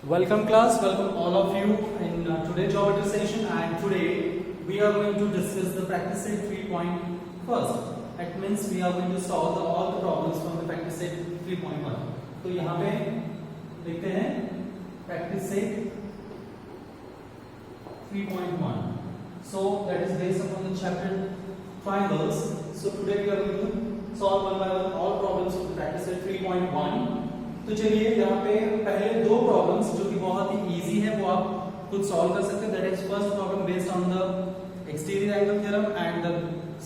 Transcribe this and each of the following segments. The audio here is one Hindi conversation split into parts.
Welcome class, welcome all of you in today's geometry session, and today we are going to discuss the practice set 3.1. That means we are going to solve all the problems from the practice set 3.1. तो यहाँ पे देखते हैं practice set 3.1. So that is based upon the chapter triangles. So today we are going to solve one by one all problems of the practice set 3.1. तो चलिए यहाँ पे पहले दो प्रॉब्लम्स जो कि बहुत ही इजी है वो आप खुद सॉल्व कर सकते हैं. That is first problem based on the exterior angle theorem and the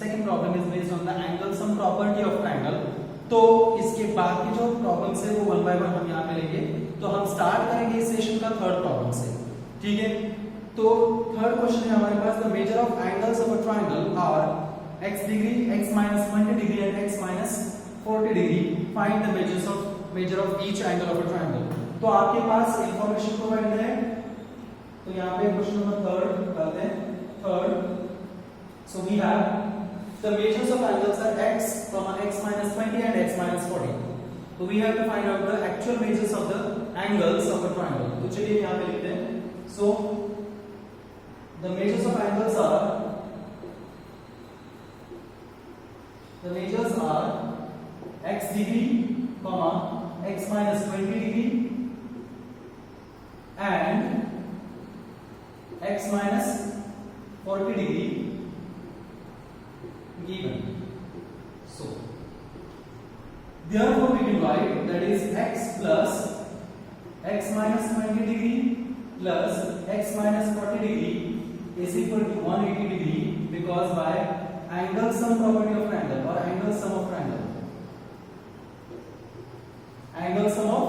second problem is based on the angle sum property of triangle. तो इसके बाद की जो प्रॉब्लम्स है वो वन बाय वन हम यहाँ पे लेंगे. तो हम स्टार्ट करेंगे इस सेशन का थर्ड प्रॉब्लम से. ठीक है, तो थर्ड क्वेश्चन है हमारे पास the measure of angles of a triangle are x degree, x minus 20 degree and x minus 40 degree. Find the measure of each angle of a triangle. तो आपके पास इंफॉर्मेशन प्रोवाइडेड है. तो यहाँ पे क्वेश्चन नंबर थर्ड करते हैं. Third, so we have the measures of angles are x, x minus 20 and x minus 40. तो we have to find out the actual measures of the angles of a triangle. तो चलिए यहाँ पे लिखते हैं. So the measures of angles are x degree, x minus 20 degree and x minus 40 degree given. So therefore we can write that is x plus x minus 20 degree plus x minus 40 degree is equal to 180 degree, because by angle sum property of triangle or angle sum of triangle, angle sum of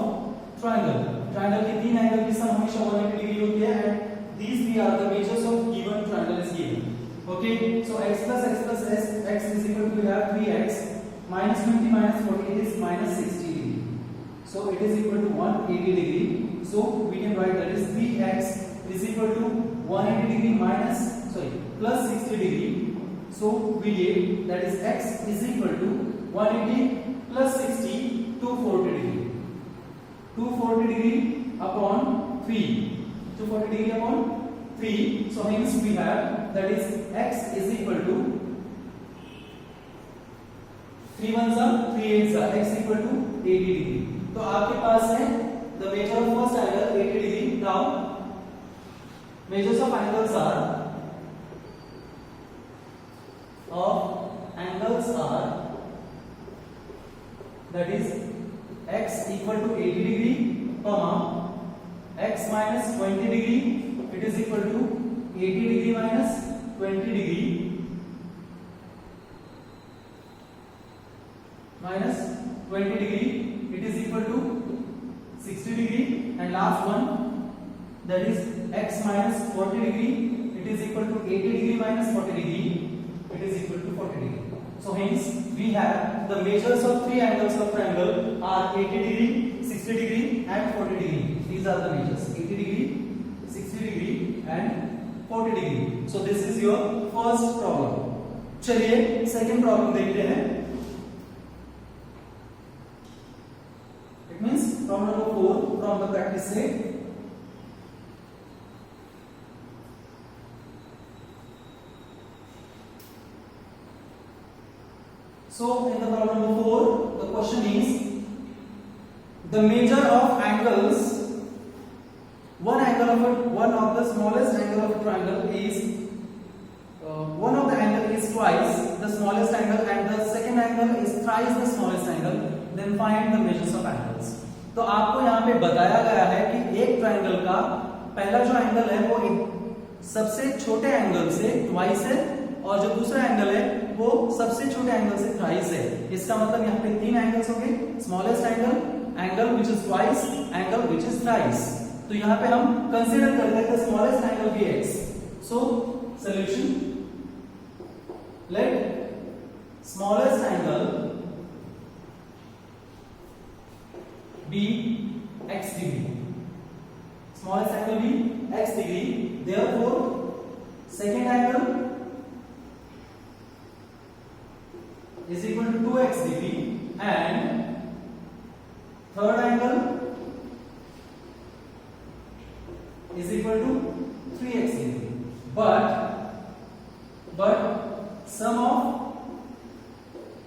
triangle, triangle के तीन एंगल की सम हमेशा 180 डिग्री होती है. And these we are the measures of given triangle is given. Okay, so x plus x is equal to, we have 3x minus 20 minus 40, it is minus 60 degree. So it is equal to 180 degree. So we can write that is 3x is equal to 180 degree plus 60 degree. So we get that is x is equal to 180 plus 60, 240 degree. 240 degree upon 3. 240 degree upon 3. So hence we have that is x is equal to 3 1s are 3 8s are x equal to 80 degree. तो आपके पास है the measure of first angle 80 degree. Now measures of angles are that is x equal to 80 degree, x minus 20 degree, it is equal to 80 degree minus 20 degree minus 20 degree, it is equal to 60 degree. And last one, that is x minus 40 degree, it is equal to 80 degree minus 40 degree, it is equal to 40 degree. So hence we have the measures of three angles of triangle are 80 degree, 60 degree and 40 degree. These are the measures: 80 degree, 60 degree and 40 degree. So this is your first problem. चलिए second problem देखते हैं. It means problem number 4 from the practice set. So in the problem number 4, the question is the measure of angles. One of the smallest angle of a triangle is one of the angle is twice the smallest angle and the second angle is thrice the smallest angle. Then find the measures of angles. तो आपको यहाँ पे बताया गया है कि एक ट्रायंगल का पहला जो एंगल है वो सबसे छोटे एंगल से ट्वाइस है और जो दूसरा एंगल है वो सबसे छोटे एंगल से थ्राइस है. इसका मतलब यहाँ पे तीन एंगल्स होंगे: smallest angle, angle which is twice, angle which is thrice. तो यहाँ पे हम कंसीडर करते हैं स्मॉलेस्ट एंगल भी x. So solution, let smallest angle be x degree. Smallest angle be x degree. Therefore second angle is equal to 2x degree and third angle is equal to 3x degree. But sum of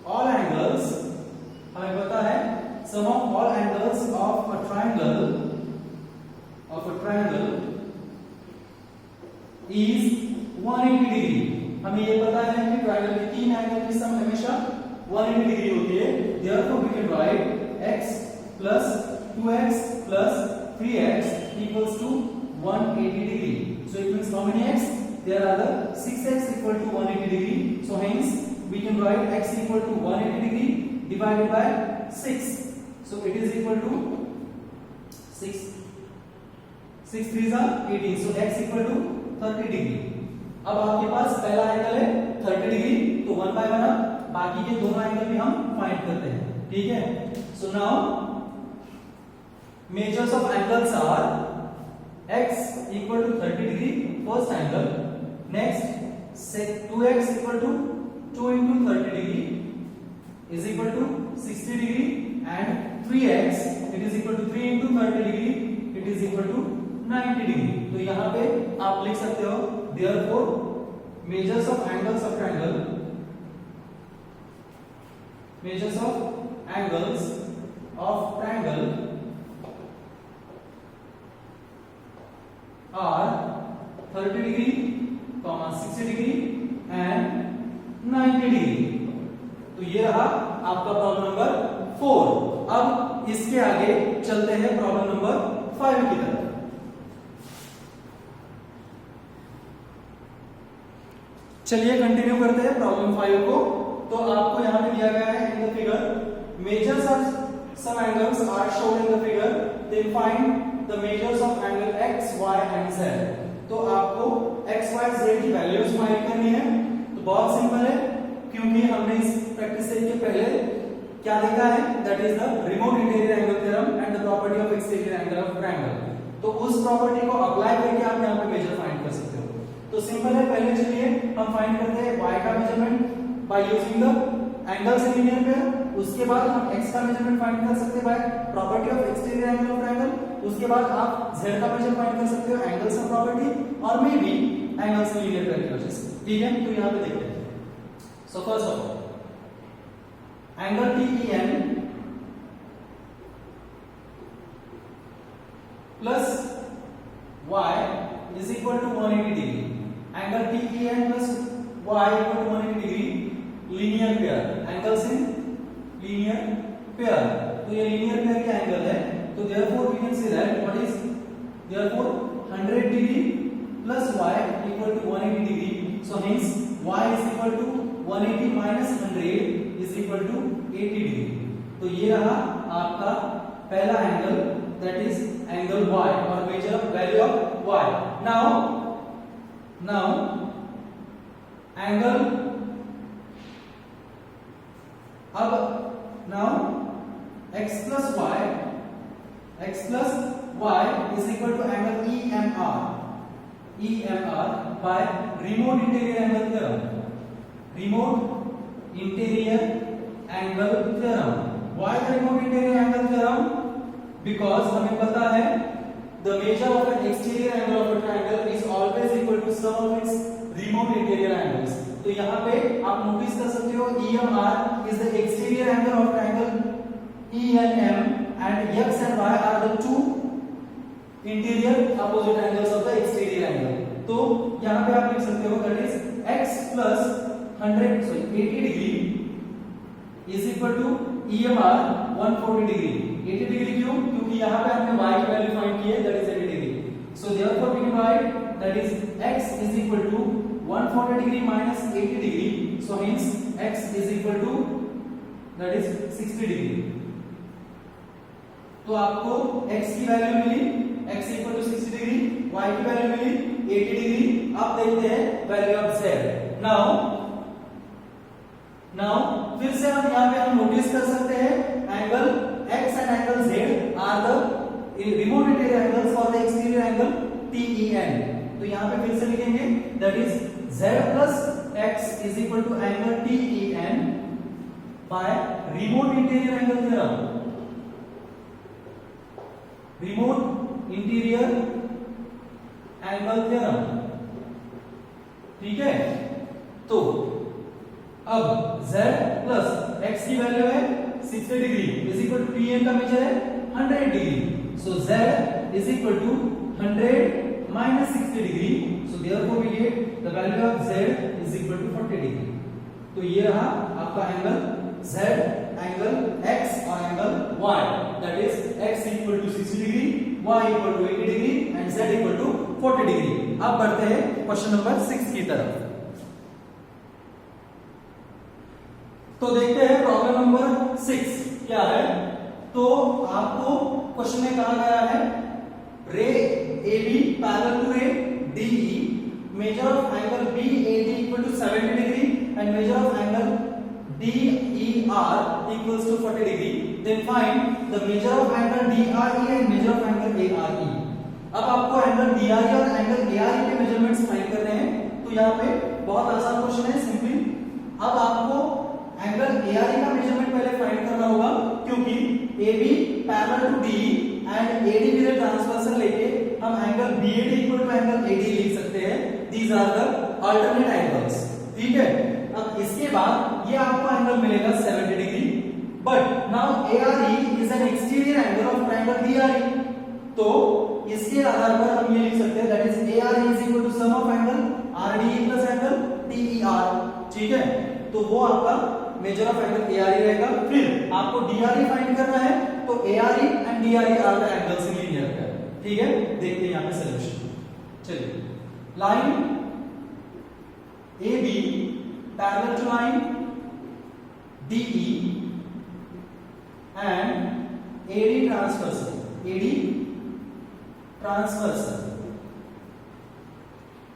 all angles, हमें पता है sum of all angles of a triangle is 180 degree. हमें ये पता है कि ट्रायंगल के तीन एंगल की सम हमेशा 180 डिग्री होती है. Therefore we can write x plus 2x plus 3x equals to 180 degree. So it means how many x? There are the 6x equal to 180 degree. So hence we can write x equal to 180 degree divided by 6. So it is equal to 6 3s are 18. So x equal to 30 degree. अब आपके पास पहला एंगल है 30 डिग्री, तो 1 by 1 बाकी के दोनों एंगल भी हम फाइंड करते हैं. ठीक है. So now measures of angles are x equal to 30 degree first angle. Next 2x equal to 2 into 30 degree is equal to 60 degree, and 3x it is equal to 3 into 30 degree it is equal to 90 degree. तो यहाँ पे आप लिख सकते हो therefore measures of angles of triangle are 30 degree, 60 degree and 90 degree. तो ये रहा आपका प्रॉब्लम नंबर 4. अब इसके आगे चलते हैं प्रॉब्लम नंबर 5 की तरफ. चलिए कंटिन्यू करते हैं प्रॉब्लम 5 को. तो आपको यहां पे दिया गया है in the figure measures of some angles are shown in the figure, then find the measures of angle x, y and z. तो आपको x, y, z की वैल्यूज फाइंड करनी है. तो बहुत सिंपल है, क्योंकि हमने इस प्रैक्टिस सेट के पहले क्या देखा है, that is the remote interior angle theorem and the property of exterior angle of triangle. तो उस प्रॉपर्टी को अप्लाई करके आप यहां पे मेजर फाइंड कर सकते हो. तो सिंपल है, पहले चलिए हम फाइंड करते हैं y का measurement by using the angles in linear pair. उसके बाद हम x का मेजरमेंट फाइंड कर सकते हैं by property of exterior angle of triangle. उसके बाद आप z का मेजर फाइंड कर सकते हो एंगल्स ऑफ प्रॉपर्टी और may be angles in linear pair की वजह से. ठीक है. तो यहां पे देखते हैं. So first of all angle TEN plus y is equal to 180 degree. Angle TEN plus y equal to 180 degree. Linear pair. Angles in linear pair. तो ये linear pair के एंगल है. तो therefore we can say that what is therefore 100 degree plus y equal to 180 degree. So hence y is equal to 180 minus 100 is equal to 80 degree. तो ये रहा आपका पहला angle, that is angle y or measure value of y. Now angle now x plus y is equal to angle EMR by remote interior angle theorem. Remote interior angle theorem. Why the remote interior angle theorem? Because हमें पता है the measure of an exterior angle of a triangle is always equal to sum of its remote interior angles. तो यहाँ पे आप नोटिस कर सकते हो EMR is the exterior angle of triangle ENM and x and y are the two interior opposite angles of the exterior angle. तो यहाँ पे आप लिख सकते हो that is x plus 80 degree is equal to EMR 140 degree. 80 degree क्यों? क्योंकि यहाँ पे हमने y की वैल्यू फाइंड की है, that is 80 degree. So therefore we can write that is x is equal to 140 degree minus 80 degree. So hence x is equal to that is 60 degree. तो आपको x की वैल्यू मिली, x equal to 60 degree, y की वैल्यू मिली 80 डिग्री. अब देखते हैं वैल्यू ऑफ z. Now फिर से हम यहाँ पे हम नोटिस कर सकते हैं angle x and angle z are the remote interior angles for the exterior angle TEN. तो यहाँ पे फिर से लिखेंगे that is z plus x is equal to angle TEN by remote interior angle theorem. Remote interior angle theorem. ठीक है, तो अब z प्लस x की वैल्यू है 60 degree is equal to tan का मेजर है 100 degree. So z is equal to 100 minus 60 degree. So therefore we get the value of z is equal to 40 degree. तो ये रहा आपका एंगल z, एंगल x और angle y, that is x equal to 60 degree, y equal to 80 degree and z equal to 40 degree. अब बढ़ते हैं क्वेश्चन नंबर 6 की तरफ। तो देखते हैं प्रॉब्लम नंबर 6 क्या है। तो आपको क्वेश्चन में कहा गया है ray AB parallel to ray DE, measure of angle BAD equal to 70 degree and measure of angle DER equals to 40 degree. Then find the measure of angle DRE and measure of angle ARE। अब आपको एंगल DRE और एंगल ARE के मेजरमेंट्स फाइंड करने हैं। तो यहाँ पे बहुत आसान क्वेश्चन है, सिंपली अब आपको एंगल ARE का मेजरमेंट पहले फाइंड करना होगा, क्योंकि AB parallel to DE and AD mirror transversal लेके हम angle BAD equal to angle AD लिख सकते हैं। These are the alternate angles. ठीक है, अब इसके बाद ये आपको एंगल मिलेगा 70 degree, but now ARE is an exterior angle of triangle DRE। तो इसके आधार पर हम ये लिख सकते हैं that is ARE is equal to sum of angle RDE plus angle DER। ठीक है, तो वो आपका मेजर ऑफ एंगल ARE रहेगा। फिर आपको DRE फाइंड करना है, तो ARE and DRE are the angles in linear pair. ठीक है, देखते हैं यहां पे सॉल्यूशन। चलिए, line AB parallel to line DE and AD transversal.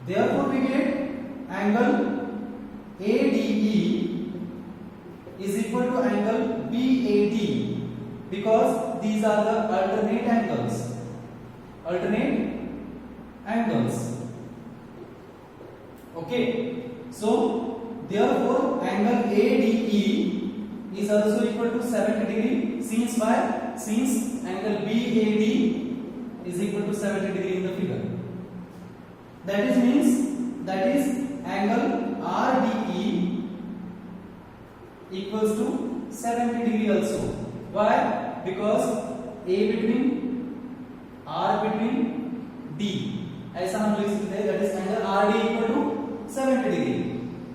Therefore we get angle ADE is equal to angle BAD because these are the alternate angles. Okay, so therefore angle ADE is also equal to 70 degree since angle BAD is equal to 70 degree in the figure. That is angle RDE equals to 70 degree also. Why? Because A between R between D, ऐसा हम लिख सकते हैं that is angle RD equal to 70 degree.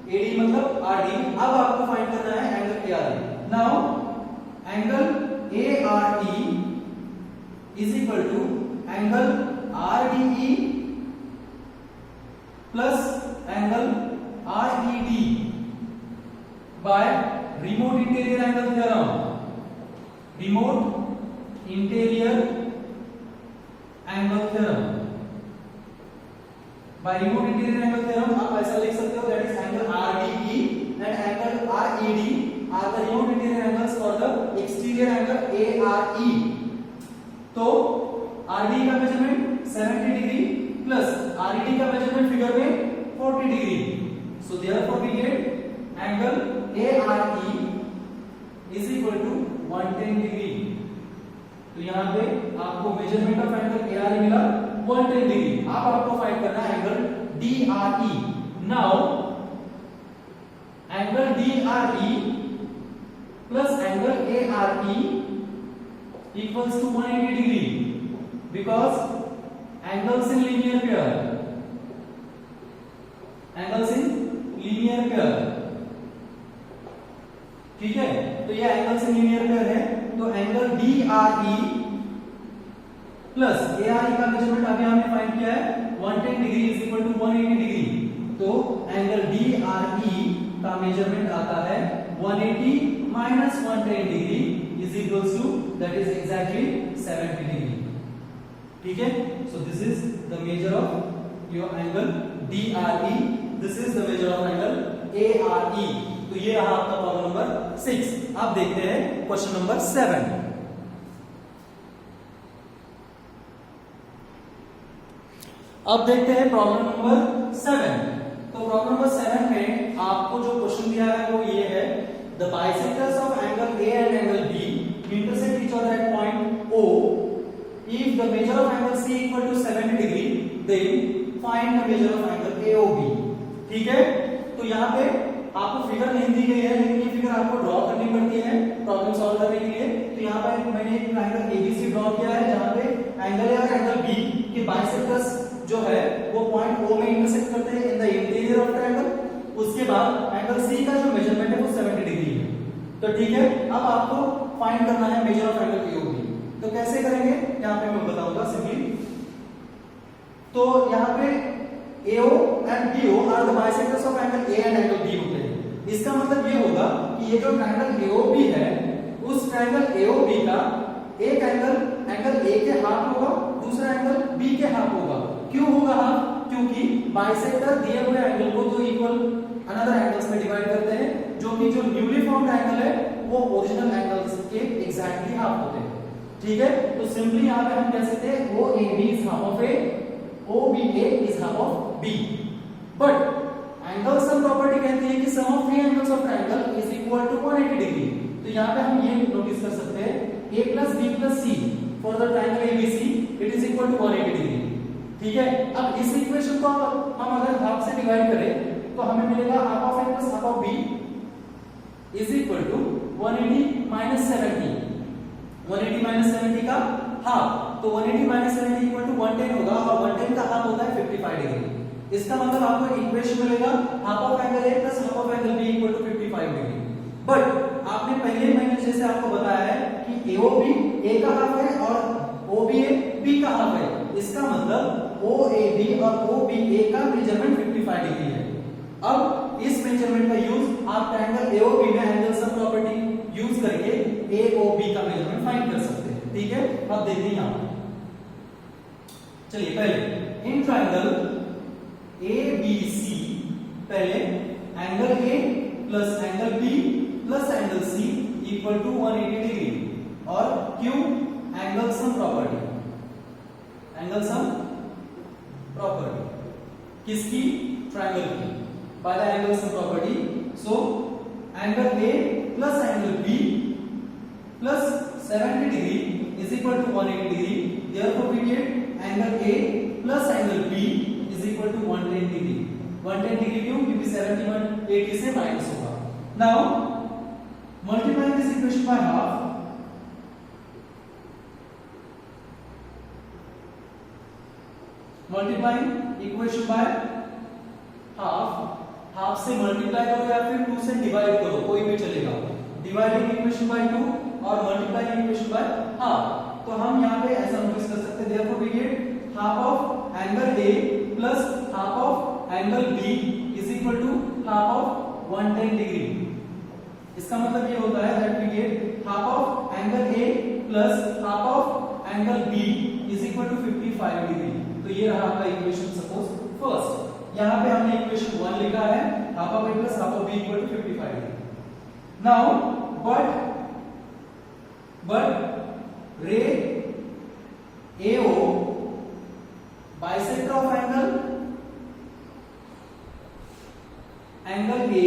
AD मतलब RD। अब आपको फाइंड करना है angle ARE। Now angle ARE is equal to angle RDE plus angle RED by remote interior angle theorem। By remote interior angle theorem आप ऐसा लिख सकते हो that is angle RDE and angle RED are the remote interior angles for the exterior angle ARE। तो RDE का मेजरमेंट 70 डिग्री प्लस RED का मेजरमेंट फिगर में 40 degree. So therefore we get angle ARE is equal to 110 degree. तो यहाँ पे आपको मेजरमेंट ऑफ एंगल ARE मिला 110 डिग्री। अब आपको फाइंड करना है angle DRE। Now angle DRE plus angle ARE equals to 180 degree because angles in linear pair, ठीक है। तो ये एंगल्स इन लीनियर पेयर है, तो एंगल DRE प्लस ARE का मेजरमेंट अभी हमने फाइंड किया है 110 degree is equal to 180 degree. तो एंगल DRE का मेजरमेंट आता है 180 minus 110 degree is equals to that is exactly 70 degree. ठीक है, so this is the measure of your angle DRE, this is the measure of angle ARE। तो ये रहा आपका प्रॉब्लम नंबर 6। अब देखते हैं क्वेश्चन नंबर 7। अब देखते हैं प्रॉब्लम नंबर 7। तो प्रॉब्लम नंबर 7 में आपको जो क्वेश्चन दिया है वो ये है, the bisectors of angle A and angle B intersect each other at point O if the measure of angle C equal to 70 degree then find the measure of angle AOB। ठीक है, तो यहाँ पे आपको फिगर नहीं दी गई है, लेकिन ये फिगर आपको ड्रॉ करनी पड़ती है प्रॉब्लम सॉल्व करने के लिए। तो यहाँ पे मैंने एक ट्रायंगल ABC ड्रॉ किया है, जहाँ पे एंगल A और एंगल B के बाइसेक्टर्स जो है वो पॉइंट O में इंटरसेक्ट करते हैं in the interior of triangle. उसके बाद एंगल C का जो मेजरमेंट है वो 70 डिग्री है। तो ठीक है, अब आपको फाइंड करना है मेजर ऑफ एंगल AOB। तो कैसे करेंगे यहाँ पे मैं बताऊंगा सिंपली। तो यहाँ पे AO and BO are the bisectors of angle A and angle B होते हैं। इसका मतलब ये होगा कि ये जो ट्रायंगल AOB है, उस ट्रायंगल AOB का एक एंगल A के हाफ होगा, दूसरा एंगल B के हाफ होगा। क्यों होगा हाफ? क्योंकि बाइसेक्टर दिए हुए एंगल को दो इक्वल अनदर एंगल्स में डिवाइड करते हैं, जो कि जो न्यूली फॉर्म्ड एंगल है वो ओरिजिनल एंगल्स के एग्जैक्टली हाफ होते हैं। ठीक है, तो सिंपली यहाँ पे हम कह सकते हैं OAB is half of A, OBA is half of B। But angle sum property कहती है कि sum of three angles of triangle is equal to 180 degree. तो यहाँ पे हम ये नोटिस कर सकते हैं A plus B plus C for the triangle ABC it is equal to 180 degree. ठीक है, अब इस इक्वेशन को हम अगर हाफ से डिवाइड करें तो हमें मिलेगा half of A plus half of B is equal to 180 minus 70। 180 minus 70 का हाफ, तो 180 माइनस 70 इक्वल टू 110 होगा, और 110 का हाफ होता है 55 डिग्री। इसका मतलब आपको इक्वेशन मिलेगा half of angle A plus half of angle B equal to 55 degree. But आपने पहले मैंने जैसे आपको बताया है कि AOB A का हाफ है और OBA B का हाफ है। इसका मतलब OAB और OBA का मेजरमेंट 55 डिग्री है। अब इस मेजरमेंट का यूज आप ट्रायंगल AOB में एंगल सम प्रॉपर्टी यूज करके AOB का मेजरमेंट फाइंड कर सकते हैं। ठीक है, अब देखते हैं यहां। चलिए पहले इन ट्रायंगल ABC पहले angle A plus angle B plus angle C equal to 180 degree, और Q angle sum property, angle sum property किसकी? ट्रायंगल की, by the angle sum property. So angle A plus angle B plus 70 degree is equal to 180 degree. Therefore we get angle A plus angle B is equal to 110 degree. 110 degree क्यों? क्योंकि 71 80 से माइनस होगा। Now multiplying this equation by half, multiplying equation by half, half से मल्टीप्लाई करो या फिर 2 से डिवाइड करो, कोई भी चलेगा। डिवाइडिंग इक्वेशन बाय 2 और मल्टीप्लाइंग इक्वेशन बाय हाफ। तो हम यहाँ पे ऐसा नोटिस कर सकते हैं, therefore we get half of angle A plus half of angle B is equal to half of 110 degree. इसका मतलब ये होता है that we get half of angle A plus half of angle B is equal to 55 degree. तो ये रहा आपका इक्वेशन सपोज फर्स्ट। यहाँ पे हमने इक्वेशन 1 लिखा है, half of A plus half of B equal to 55 degree. Now but ray AO bisector of angle A,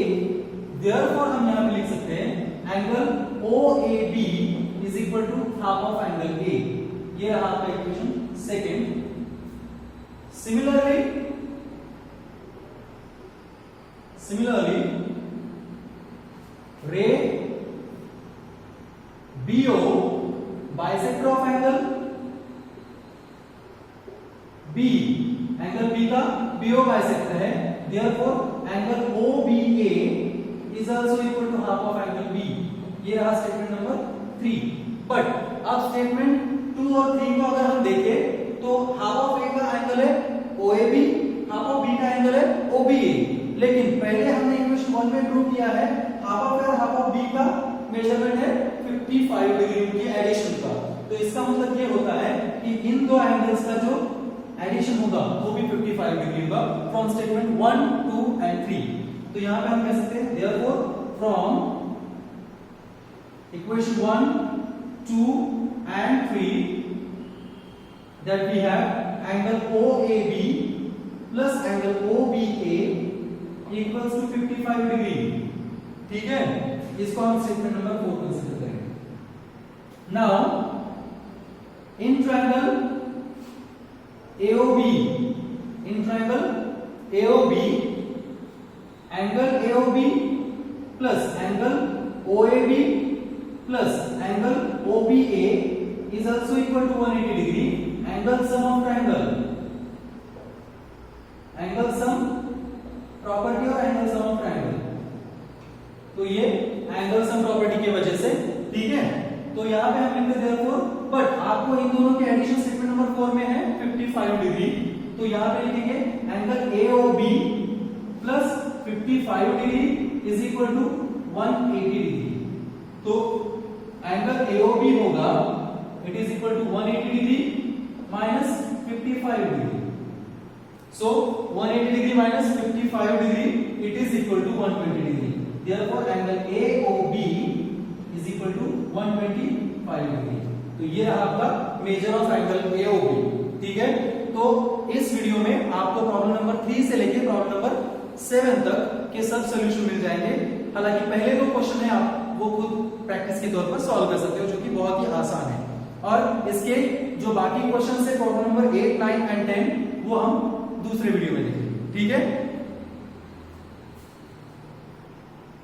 therefore हम यहां पे लिख सकते हैं angle OAB is equal to half of angle A। ये रहा आपका equation second. Similarly ray BO bisector of angle B, angle B का BO बाइसेक्टर है, therefore angle OBA is also equal to half of angle B। ये रहा स्टेटमेंट नंबर 3। बट अब स्टेटमेंट 2 और 3 को अगर हम देखें तो हाफ ऑफ A का एंगल है OAB, हाफ ऑफ B का एंगल है OBA। लेकिन पहले हमने इक्वेशन 1 में प्रूव किया है हाफ ऑफ A और हाफ ऑफ B का मेजरमेंट है 55 डिग्री की एडिशन का। तो इसका मतलब ये होता है कि इन दो एंगल्स का जो एडिशन होगा वो भी 55 डिग्री होगा फ्रॉम स्टेटमेंट 1, 2 एंड 3। तो यहां पे हम कह सकते हैं therefore from equation 1, 2 and 3 that we have angle OAB plus angle OBA equals to 55 degree. ठीक है, इसको हम स्टेटमेंट नंबर 4 कंसीडर करेंगे। Now in triangle AOB in triangle AOB angle AOB plus angle OAB plus angle OBA is also equal to 180 degree. Angle sum of triangle, angle sum property और एंगल सम ऑफ ट्रायंगल, तो ये एंगल सम प्रॉपर्टी की वजह से, ठीक है। तो यहाँ पे हम लिखते therefore, बट आपको इन दोनों के एडिशन स्टेटमेंट नंबर 4 में है 55 डिग्री, तो यहाँ पे लिखेंगे angle AOB plus 55 degree is equal to 180 degree. तो एंगल AOB होगा it is equal to 180 degree minus 55 degree. So 180 degree minus 55 degree, it is equal to 120 degree. Therefore, angle AOB is equal to 125 degree. तो ये आपका मेजर ऑफ एंगल AOB, ठीक है। तो इस वीडियो में आपको प्रॉब्लम नंबर 3 से लेके प्रॉब्लम नंबर 7 तक के सब सोल्यूशन मिल जाएंगे। हालांकि पहले दो क्वेश्चन है आप वो खुद प्रैक्टिस के तौर पर सॉल्व कर सकते हो, जो कि बहुत ही आसान है। और इसके जो बाकी क्वेश्चन है प्रॉब्लम नंबर 8, 9 एंड 10 वो हम दूसरे वीडियो में देखेंगे, ठीक है।